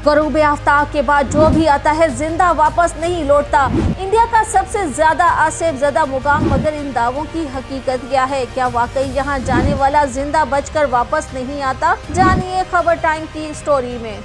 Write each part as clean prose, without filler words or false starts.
गरूब आफ्ताब के बाद जो भी आता है जिंदा वापस नहीं लौटता। इंडिया का सबसे ज्यादा आसेफजदा मुकाम, मगर इन दावों की हकीकत क्या है? क्या वाकई यहाँ जाने वाला जिंदा बचकर वापस नहीं आता? जानिए खबर टाइम की स्टोरी में।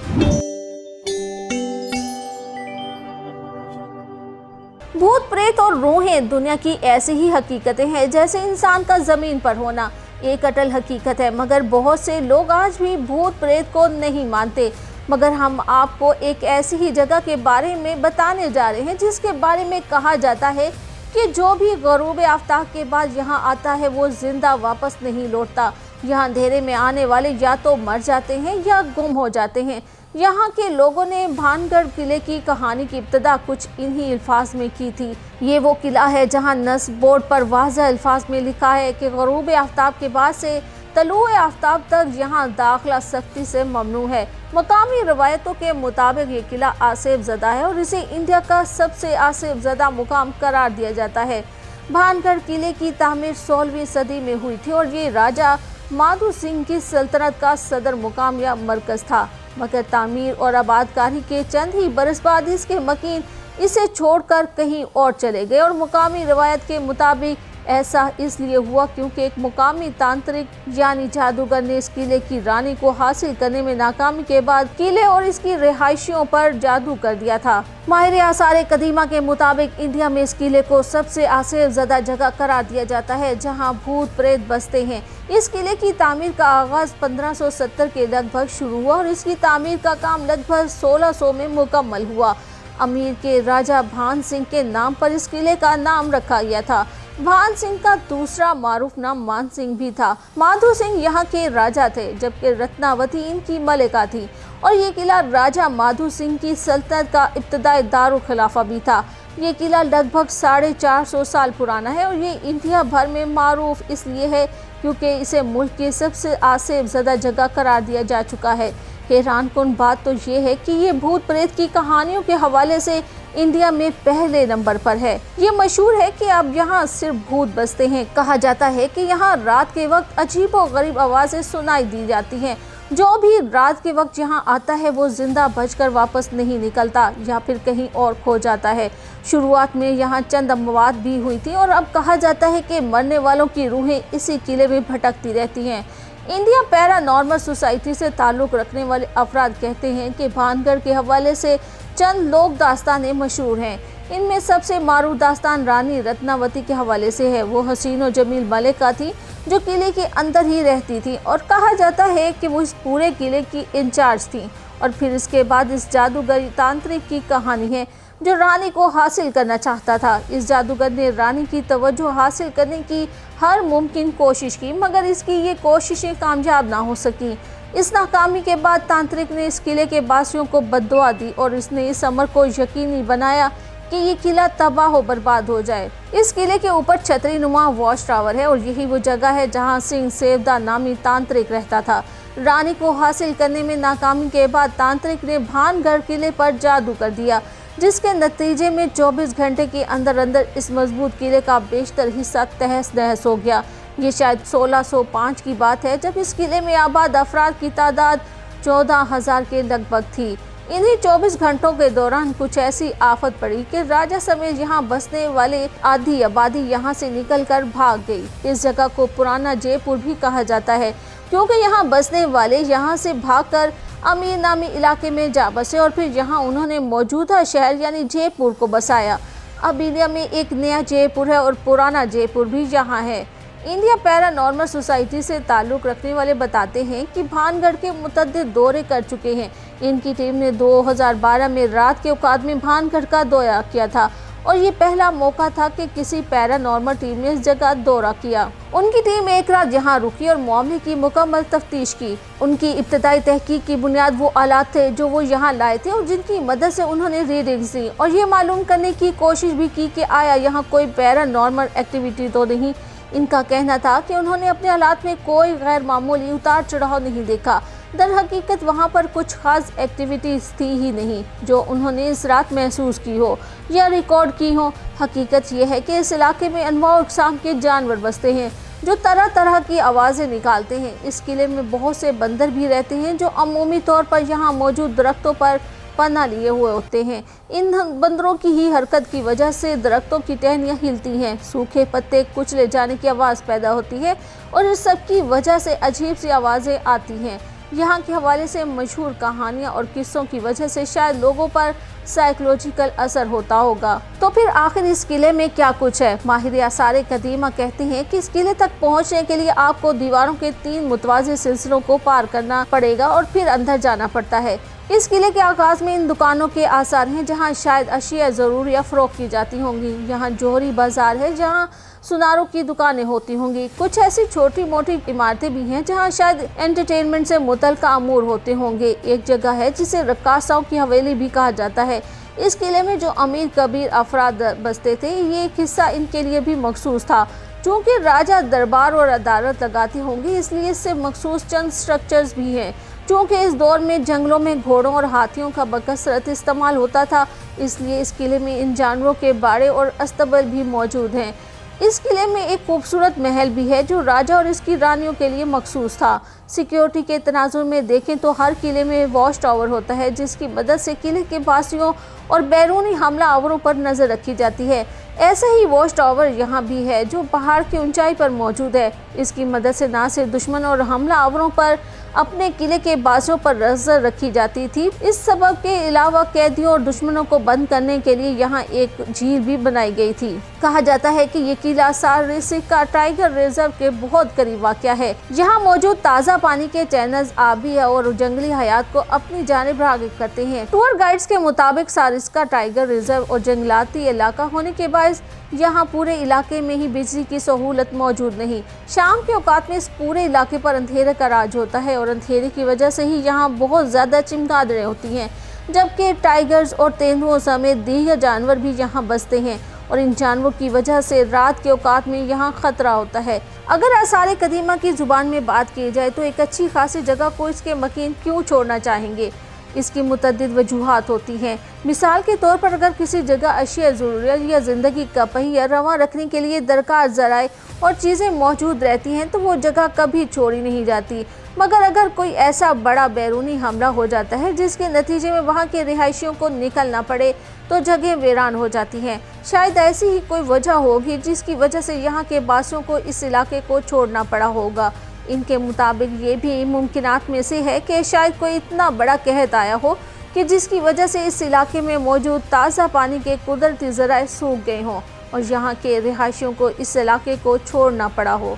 भूत प्रेत और रूहें दुनिया की ऐसी ही हकीकतें हैं जैसे इंसान का जमीन पर होना। एक अटल हकीकत है, मगर बहुत से लोग आज भी भूत प्रेत को नहीं मानते। मगर हम आपको एक ऐसी ही जगह के बारे में बताने जा रहे हैं जिसके बारे में कहा जाता है कि जो भी गरूब आफ्ताब के बाद यहाँ आता है वो जिंदा वापस नहीं लौटता। यहाँ अंधेरे में आने वाले या तो मर जाते हैं या गुम हो जाते हैं। यहाँ के लोगों ने भानगढ़ किले की कहानी की इब्तिदा कुछ इन्हीं अल्फाज में की थी। ये वो किला है जहाँ नस्ब बोर्ड पर वाज़ेह अल्फाज में लिखा है कि गरूब आफ्ताब के बाद से तलुए आफ्ताब तक यहाँ दाखिला सख्ती से ममनू है। मकामी रवायतों के मुताबिक ये किला आसेफजदा है और इसे इंडिया का सबसे आसेफजदा मुकाम करार दिया जाता है। भानगढ़ किले की तामीर 16वीं सदी में हुई थी और ये राजा माधो सिंह की सल्तनत का सदर मुकाम या मरकज था। मगर तामीर और आबादकारी के चंद ही बरस बाद इसके मकीन इसे छोड़कर कहीं और चले गए और मुकामी रवायत के मुताबिक ऐसा इसलिए हुआ क्योंकि एक मुकामी तांत्रिक यानी जादूगर ने इस किले की रानी को हासिल करने में नाकामी के बाद किले और इसकी रिहायशियों पर जादू कर दिया था। माहिर आसार कदीमा के मुताबिक इंडिया में इस किले को सबसे आसेफजदा जगह करार दिया जाता है जहां भूत प्रेत बसते हैं। इस किले की तामीर का आगाज 1570 के लगभग शुरू हुआ और इसकी तामीर का काम लगभग 1600 में मुकम्मल हुआ। अमीर के राजा भान सिंह के नाम पर इस किले का नाम रखा गया था। भान सिंह का दूसरा मारूफ नाम मान सिंह भी था। माधो सिंह यहाँ के राजा थे जबकि रत्नावती इनकी मलिका थी और ये किला राजा माधो सिंह की सल्तनत का इब्तदाई दारुल खिलाफा भी था। ये किला लगभग 450 साल पुराना है और ये इंडिया भर में मारूफ इसलिए है क्योंकि इसे मुल्क की सबसे आसेफजदा जगह करार दिया जा चुका है। हैरानकुन बात तो ये है कि ये भूत प्रेत की कहानियों के हवाले से इंडिया में पहले नंबर पर है। ये मशहूर है कि अब यहाँ सिर्फ भूत बसते हैं। कहा जाता है कि यहाँ रात के वक्त अजीब और गरीब आवाज़ें सुनाई दी जाती हैं। जो भी रात के वक्त यहाँ आता है वो जिंदा बचकर वापस नहीं निकलता या फिर कहीं और खो जाता है। शुरुआत में यहाँ चंद अमवात भी हुई थी और अब कहा जाता है कि मरने वालों की रूहें इसी किले में भटकती रहती हैं। इंडिया पैरानॉर्मल सोसाइटी से ताल्लुक़ रखने वाले अफराद कहते हैं कि भानगढ़ के हवाले से चंद लोक दास्तानें मशहूर हैं। इनमें सबसे मारूफ दास्तान रानी रत्नावती के हवाले से है। वो हसीनो जमील मलिका थी जो किले के अंदर ही रहती थी और कहा जाता है कि वो इस पूरे किले की इंचार्ज थी। और फिर इसके बाद इस जादूगर तांत्रिक की कहानी है जो रानी को हासिल करना चाहता था। इस जादूगर ने रानी की तवज्जो हासिल करने की हर मुमकिन कोशिश की मगर इसकी ये कोशिशें कामयाब ना हो सकी। इस नाकामी के बाद तांत्रिक ने इस किले के वासियों को बद्दुआ दी और इसने इस अमर को यकीनी बनाया कि ये किला तबाह हो बर्बाद हो जाए। इस किले के ऊपर छतरी नुमा वॉच टावर है और यही वो जगह है जहां सिंह सेवदा नामी तांत्रिक रहता था। रानी को हासिल करने में नाकामी के बाद तांत्रिक ने भानगढ़ किले पर जादू कर दिया जिसके नतीजे में 24 घंटे के अंदर अंदर इस मजबूत किले का बेशतर हिस्सा तहस नहस हो गया। ये शायद 1605 की बात है जब इस किले में आबाद अफराद की तादाद 14,000 के लगभग थी। इन्हीं 24 घंटों के दौरान कुछ ऐसी आफत पड़ी कि राजा समेत यहाँ बसने वाले आधी आबादी यहाँ से निकलकर भाग गई। इस जगह को पुराना जयपुर भी कहा जाता है क्योंकि यहाँ बसने वाले यहाँ से भागकर अमीर नामी इलाके में जा बसे और फिर यहाँ उन्होंने मौजूदा शहर यानी जयपुर को बसाया। अब इंडिया में एक नया जयपुर है और पुराना जयपुर भी यहाँ है। इंडिया पैरानॉर्मल सोसाइटी से ताल्लुक़ रखने वाले बताते हैं कि भानगढ़ के मुतअद्दिद दौरे कर चुके हैं। इनकी टीम ने 2012 में रात के औकात में भानगढ़ का दौरा किया था और ये पहला मौका था कि किसी पैरानॉर्मल टीम ने इस जगह दौरा किया। उनकी टीम एक रात यहाँ रुकी और मामले की मुकम्मल तफ्तीश की। उनकी इब्तदाई तहकीक की बुनियाद वो आलात थे जो वो यहाँ लाए थे और जिनकी मदद से उन्होंने रीडिंग्स दी और ये मालूम करने की कोशिश भी की कि आया यहाँ कोई पैरानॉर्मल एक्टिविटी तो नहीं। इनका कहना था कि उन्होंने अपने हालात में कोई गैर मामूली उतार चढ़ाव नहीं देखा। दर हकीकत वहाँ पर कुछ खास एक्टिविटीज़ थी ही नहीं जो उन्होंने इस रात महसूस की हो या रिकॉर्ड की हो। हकीकत यह है कि इस इलाके में अनवाउ अक़साम के जानवर बसते हैं। जो तरह तरह की आवाज़ें निकालते हैं। इस किले में बहुत से बंदर भी रहते हैं जो अमूमी तौर पर यहाँ मौजूद दरख्तों पर पनाह लिए हुए होते हैं। इन बंदरों की ही हरकत की वजह से दरख्तों की टहनियाँ हिलती हैं, सूखे पत्ते कुचले जाने की आवाज़ पैदा होती है और इस सब की वजह से अजीब सी आवाज़ें आती हैं। यहाँ के हवाले से मशहूर कहानियाँ और किस्सों की वजह से शायद लोगों पर साइकोलॉजिकल असर होता होगा। तो फिर आखिर इस किले में क्या कुछ है? माहिर आसार कदीमा कहते हैं कि इस किले तक पहुँचने के लिए आपको दीवारों के 3 मुतवाज़िल सिलसिलों को पार करना पड़ेगा और फिर अंदर जाना पड़ता है। इस किले के आगाज में इन दुकानों के आसार हैं जहां शायद अशिया ज़रूरिया फ़रोख्त की जाती होंगी। यहाँ जोहरी बाजार है जहां सुनारों की दुकानें होती होंगी। कुछ ऐसी छोटी मोटी इमारतें भी हैं जहां शायद एंटरटेनमेंट से मुतल्लिक़ अमूर होते होंगे। एक जगह है जिसे रक्कासाओं की हवेली भी कहा जाता है। इस किले में जो अमीर कबीर अफराद बसते थे, ये एक हिस्सा इनके लिए भी मखसूस था। चूँकि राजा दरबार और अदालत लगाती होंगी, इसलिए इससे मखसूस चंद स्ट्रक्चर्स भी हैं। चूँकि इस दौर में जंगलों में घोड़ों और हाथियों का बकसरत इस्तेमाल होता था, इसलिए इस किले में इन जानवरों के बाड़े और अस्तबल भी मौजूद हैं। इस किले में एक खूबसूरत महल भी है जो राजा और इसकी रानियों के लिए मखसूस था। सिक्योरिटी के तनाजुर में देखें तो हर किले में वॉच टावर होता है जिसकी मदद से किले के बासियों और बैरूनी हमला आवरों पर नज़र रखी जाती है। ऐसा ही वॉच टावर यहाँ भी है जो पहाड़ की ऊंचाई पर मौजूद है। इसकी मदद से न सिर्फ दुश्मन और हमला आवरों पर अपने किले के बासियों पर नजर रखी जाती थी, इस सबब के अलावा कैदियों और दुश्मनों को बंद करने के लिए यहाँ एक झील भी बनाई गई थी। कहा जाता है कि ये किला सारसिक का टाइगर रिजर्व के बहुत करीब वाक़या है। यहाँ मौजूद ताज़ा पानी के चैनल्स आबी और जंगली हयात को अपनी जानिब राग़िब करते हैं। टूर गाइड्स के मुताबिक सारिस्का टाइगर रिजर्व और जंगलाती इलाका होने के बायस यहाँ पूरे इलाके में ही बिजली की सहूलत मौजूद नहीं। शाम के औकात में इस पूरे इलाके पर अंधेरे का राज होता है और अंधेरे की वजह से ही यहाँ बहुत ज़्यादा चमगादड़ें होती हैं, जबकि टाइगर्स और तेंदुओं समेत दीगर जानवर भी यहाँ बसते हैं और इन जानवरों की वजह से रात के औकात में यहाँ खतरा होता है। अगर आसार कदीमा की ज़ुबान में बात की जाए तो एक अच्छी खासी जगह को इसके मकीन क्यों छोड़ना चाहेंगे? इसकी मुतअद्दिद वजूहात होती हैं। मिसाल के तौर पर अगर किसी जगह अशिया ज़रूरियत या ज़िंदगी का पहिया रवां रखने के लिए दरकार ज़राए और चीज़ें मौजूद रहती हैं तो वो जगह कभी छोड़ी नहीं जाती। मगर अगर कोई ऐसा बड़ा बैरूनी हमला हो जाता है जिसके नतीजे में वहाँ के रिहायशियों को निकलना पड़े तो जगह वीरान हो जाती हैं। शायद ऐसी ही कोई वजह होगी जिसकी वजह से यहाँ के बासियों को इस इलाके को छोड़ना पड़ा होगा। इनके मुताबिक ये भी मुमकिनात में से है कि शायद कोई इतना बड़ा कहत आया हो कि जिसकी वजह से इस इलाके में मौजूद ताज़ा पानी के कुदरती ज़राए सूख गए हों और यहाँ के रिहायशियों को इस इलाके को छोड़ना पड़ा हो।